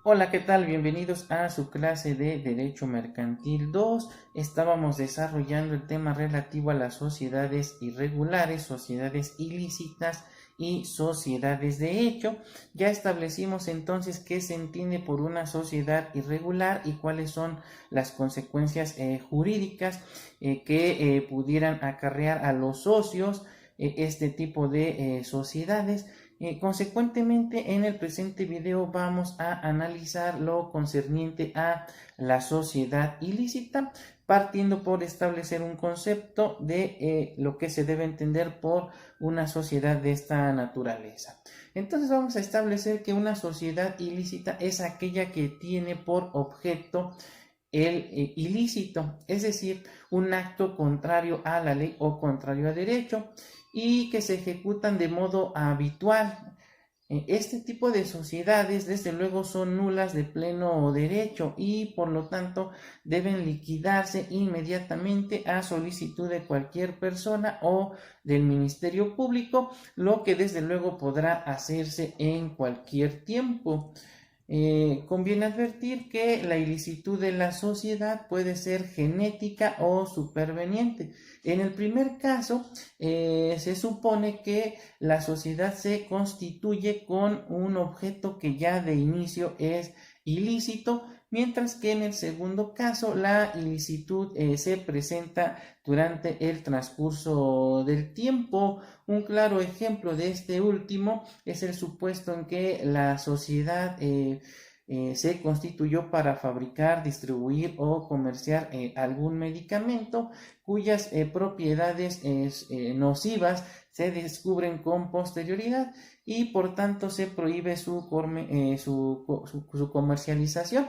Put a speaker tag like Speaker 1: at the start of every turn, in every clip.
Speaker 1: Hola, ¿qué tal? Bienvenidos a su clase de Derecho Mercantil 2. Estábamos desarrollando el tema relativo a las sociedades irregulares, sociedades ilícitas y sociedades de hecho. Ya establecimos entonces qué se entiende por una sociedad irregular y cuáles son las consecuencias jurídicas que pudieran acarrear a los socios este tipo de sociedades. Consecuentemente, en el presente video vamos a analizar lo concerniente a la sociedad ilícita, partiendo por establecer un concepto de lo que se debe entender por una sociedad de esta naturaleza. Entonces vamos a establecer que una sociedad ilícita es aquella que tiene por objeto el ilícito, es decir, un acto contrario a la ley o contrario a derecho y que se ejecutan de modo habitual. Este tipo de sociedades, desde luego, son nulas de pleno derecho y por lo tanto deben liquidarse inmediatamente a solicitud de cualquier persona o del Ministerio Público, lo que desde luego podrá hacerse en cualquier tiempo. Conviene advertir que la ilicitud de la sociedad puede ser genética o superveniente. En el primer caso, se supone que la sociedad se constituye con un objeto que ya de inicio es ilícito, mientras que en el segundo caso la ilicitud se presenta durante el transcurso del tiempo. Un claro ejemplo de este último es el supuesto en que la sociedad se constituyó para fabricar, distribuir o comerciar algún medicamento cuyas propiedades nocivas se descubren con posterioridad y por tanto se prohíbe su comercialización.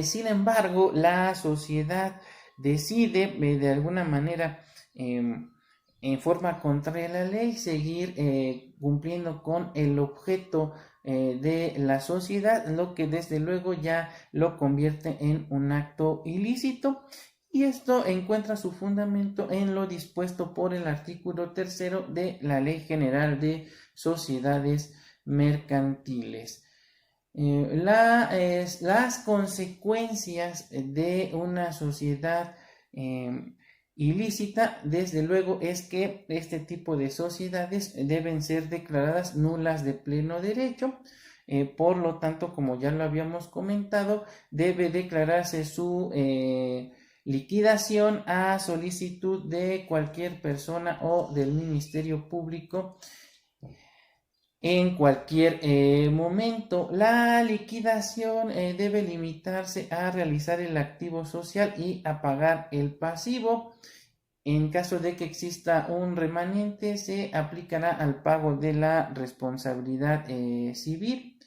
Speaker 1: Sin embargo, la sociedad decide de alguna manera en forma contraria a la ley seguir cumpliendo con el objeto de la sociedad, lo que desde luego ya lo convierte en un acto ilícito. Y esto encuentra su fundamento en lo dispuesto por el artículo tercero de la Ley General de Sociedades Mercantiles. Las consecuencias de una sociedad ilícita, desde luego, es que este tipo de sociedades deben ser declaradas nulas de pleno derecho. Por lo tanto, como ya lo habíamos comentado, debe declararse su liquidación a solicitud de cualquier persona o del Ministerio Público en cualquier momento. La liquidación debe limitarse a realizar el activo social y a pagar el pasivo. En caso de que exista un remanente, se aplicará al pago de la responsabilidad civil.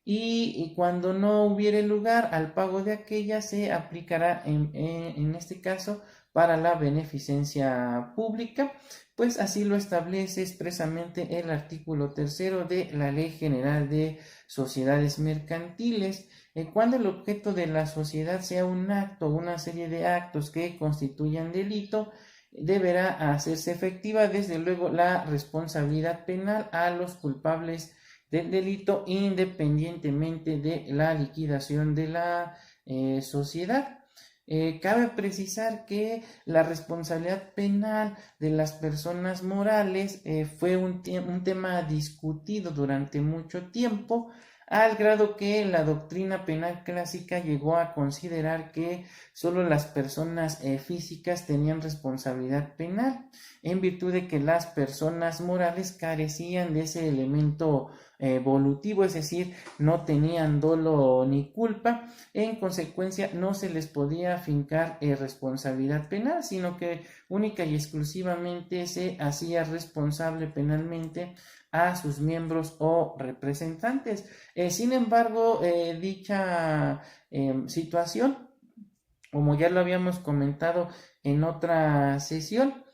Speaker 1: Y cuando no hubiere lugar al pago de aquella, se aplicará en este caso para la beneficencia pública, pues así lo establece expresamente el artículo tercero de la Ley General de Sociedades Mercantiles. Cuando el objeto de la sociedad sea un acto o una serie de actos que constituyan delito, deberá hacerse efectiva desde luego la responsabilidad penal a los culpables del delito independientemente de la liquidación de la sociedad. Cabe precisar que la responsabilidad penal de las personas morales fue un tema discutido durante mucho tiempo, al grado que la doctrina penal clásica llegó a considerar que solo las personas físicas tenían responsabilidad penal, en virtud de que las personas morales carecían de ese elemento volutivo, es decir, no tenían dolo ni culpa. En consecuencia, no se les podía fincar responsabilidad penal, sino que única y exclusivamente se hacía responsable penalmente a sus miembros o representantes. Sin embargo, dicha situación, como ya lo habíamos comentado en otra sesión,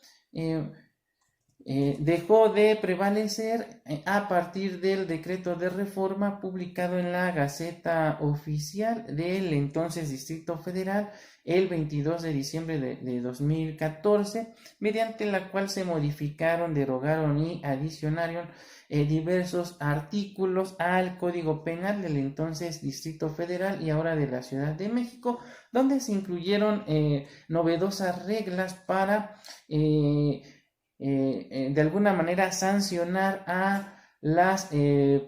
Speaker 1: dejó de prevalecer a partir del decreto de reforma publicado en la Gaceta Oficial del entonces Distrito Federal el 22 de diciembre de 2014, mediante la cual se modificaron, derogaron y adicionaron diversos artículos al Código Penal del entonces Distrito Federal y ahora de la Ciudad de México, donde se incluyeron novedosas reglas para de alguna manera sancionar a las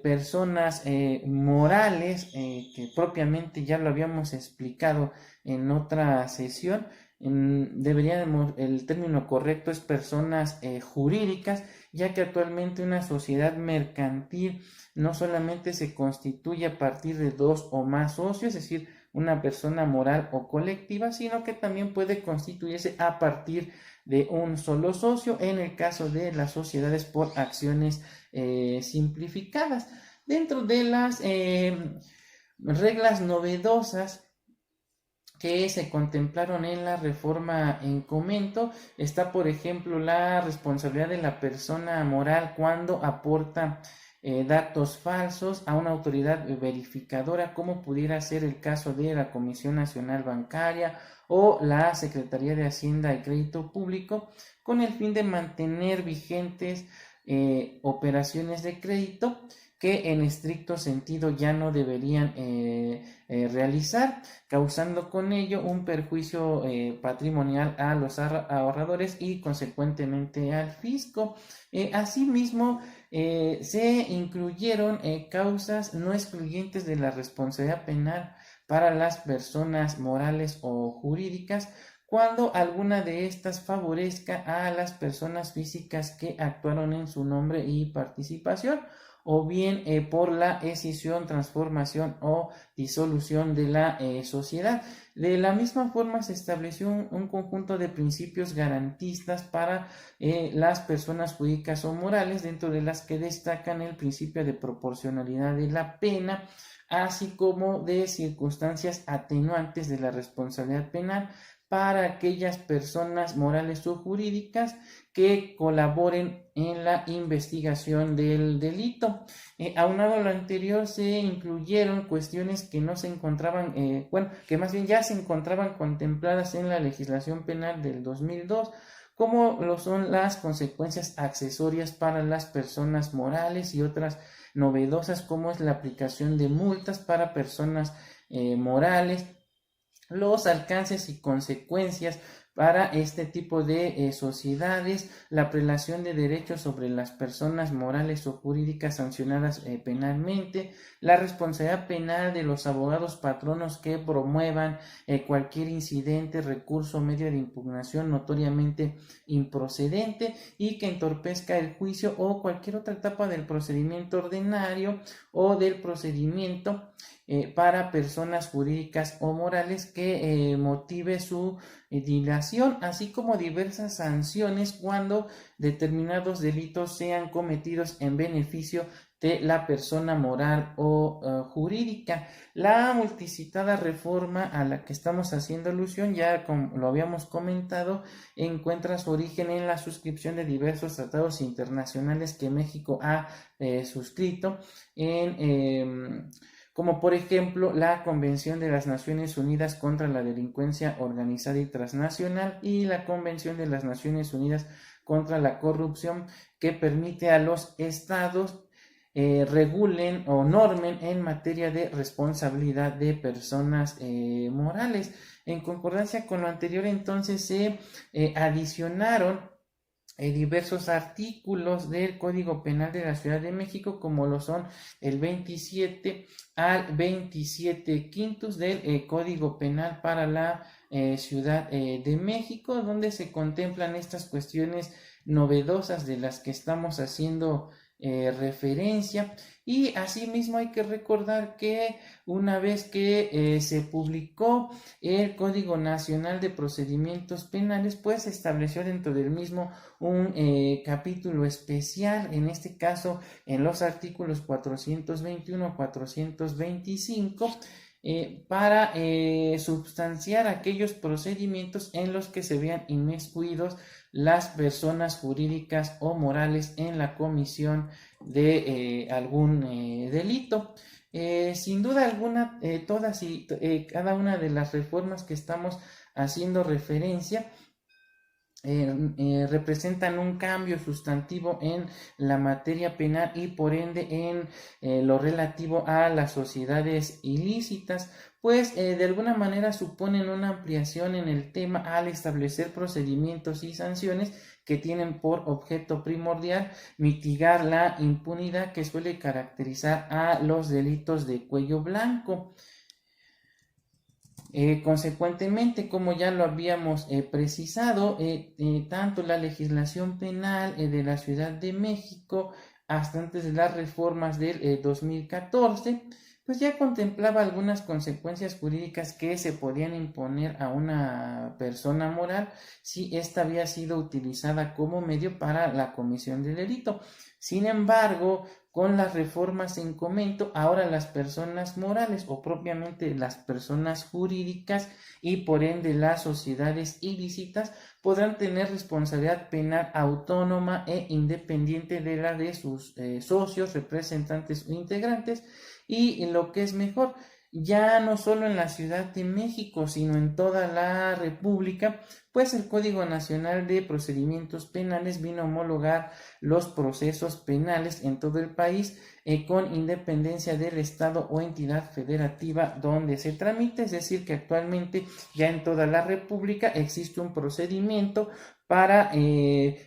Speaker 1: personas morales, que propiamente ya lo habíamos explicado en otra sesión. El término correcto es personas jurídicas, ya que actualmente una sociedad mercantil no solamente se constituye a partir de dos o más socios, es decir, una persona moral o colectiva, sino que también puede constituirse a partir de un solo socio en el caso de las sociedades por acciones simplificadas. Dentro de las reglas novedosas que se contemplaron en la reforma en comento, está por ejemplo la responsabilidad de la persona moral cuando aporta datos falsos a una autoridad verificadora, como pudiera ser el caso de la Comisión Nacional Bancaria o la Secretaría de Hacienda y Crédito Público, con el fin de mantener vigentes operaciones de crédito que en estricto sentido ya no deberían realizar, causando con ello un perjuicio patrimonial a los ahorradores y consecuentemente al fisco. Asimismo, se incluyeron causas no excluyentes de la responsabilidad penal para las personas morales o jurídicas cuando alguna de estas favorezca a las personas físicas que actuaron en su nombre y participación, o bien por la escisión, transformación o disolución de la sociedad. De la misma forma se estableció un conjunto de principios garantistas para las personas jurídicas o morales, dentro de las que destacan el principio de proporcionalidad de la pena, así como de circunstancias atenuantes de la responsabilidad penal para aquellas personas morales o jurídicas que colaboren en la investigación del delito. Aunado a lo anterior, se incluyeron cuestiones que no se encontraban, que más bien ya se encontraban contempladas en la legislación penal del 2002, como lo son las consecuencias accesorias para las personas morales y otras novedosas, como es la aplicación de multas para personas morales, los alcances y consecuencias para este tipo de sociedades, la prelación de derechos sobre las personas morales o jurídicas sancionadas penalmente, la responsabilidad penal de los abogados patronos que promuevan cualquier incidente, recurso o medio de impugnación notoriamente improcedente y que entorpezca el juicio o cualquier otra etapa del procedimiento ordinario o del procedimiento para personas jurídicas o morales que motive su dilación, así como diversas sanciones cuando determinados delitos sean cometidos en beneficio de la persona moral o jurídica. La multicitada reforma a la que estamos haciendo alusión, ya como lo habíamos comentado, encuentra su origen en la suscripción de diversos tratados internacionales que México ha suscrito como por ejemplo la Convención de las Naciones Unidas contra la Delincuencia Organizada y Transnacional y la Convención de las Naciones Unidas contra la Corrupción, que permite a los estados regulen o normen en materia de responsabilidad de personas morales. En concordancia con lo anterior, entonces se adicionaron diversos artículos del Código Penal de la Ciudad de México, como lo son el 27 al 27 quintos del Código Penal para la Ciudad de México, donde se contemplan estas cuestiones novedosas de las que estamos haciendo referencia. Y asimismo hay que recordar que una vez que se publicó el Código Nacional de Procedimientos Penales, pues se estableció dentro del mismo un capítulo especial, en este caso en los artículos 421 425, para substanciar aquellos procedimientos en los que se vean inmiscuidos las personas jurídicas o morales en la comisión de algún delito. Sin duda alguna, todas y cada una de las reformas que estamos haciendo referencia representan un cambio sustantivo en la materia penal y por ende en lo relativo a las sociedades ilícitas, pues de alguna manera suponen una ampliación en el tema al establecer procedimientos y sanciones que tienen por objeto primordial mitigar la impunidad que suele caracterizar a los delitos de cuello blanco. Consecuentemente, como ya lo habíamos precisado, tanto la legislación penal de la Ciudad de México hasta antes de las reformas del 2014, pues ya contemplaba algunas consecuencias jurídicas que se podían imponer a una persona moral si ésta había sido utilizada como medio para la comisión del delito. Sin embargo, con las reformas en comento, ahora las personas morales o propiamente las personas jurídicas y por ende las sociedades ilícitas podrán tener responsabilidad penal autónoma e independiente de la de sus socios, representantes o integrantes, y lo que es mejor, ya no solo en la Ciudad de México, sino en toda la República, pues el Código Nacional de Procedimientos Penales vino a homologar los procesos penales en todo el país con independencia del Estado o entidad federativa donde se tramite, es decir, que actualmente ya en toda la República existe un procedimiento para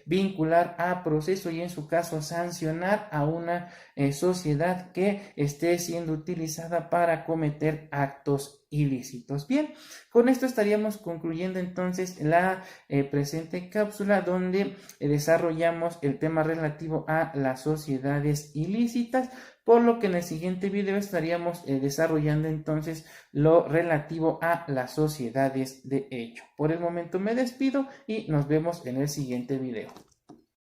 Speaker 1: vincular a proceso y en su caso sancionar a una sociedad que esté siendo utilizada para cometer actos ilícitos. Bien, con esto estaríamos concluyendo entonces la presente cápsula donde desarrollamos el tema relativo a las sociedades ilícitas, por lo que en el siguiente video estaríamos desarrollando entonces lo relativo a las sociedades de hecho. Por el momento me despido y nos vemos en el siguiente video.